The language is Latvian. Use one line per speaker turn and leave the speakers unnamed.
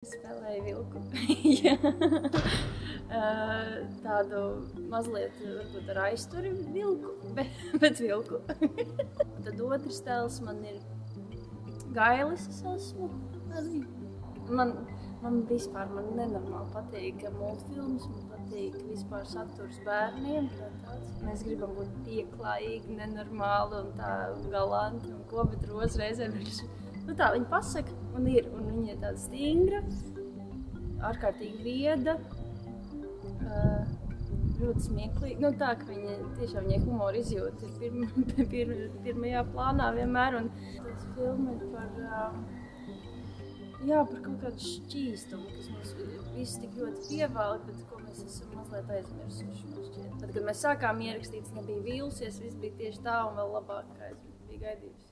Spēlēju vilku. Jā. Tādu mazliet varbūt ar aizturi vilku, bet vilku. Tad otrs tēls man ir Gailis, es esmu arī. Man vispār nenormāli patīk multfilmas, man patīk vispār saturs bērniem. Mēs gribam būt pieklājīgi, nenormāli un tā galanti un ko, bet reizēm ir tā, viņa pasaka un viņa ir tāda stingra, ārkārtīgi vieda, ļoti smieklīga. Tā, ka viņa tiešām viņai humoru izjūta ir pirmajā plānā vienmēr. Un tas filma ir par kaut kādu šķīstumu, kas mums visus tik ļoti pievēl, bet ko mēs esam mazliet aizmirsuši. Tad, kad mēs sākām ierakstīt, nebija vīlusies, viss bija tieši tā un vēl labāk, kā es biju gaidījusi.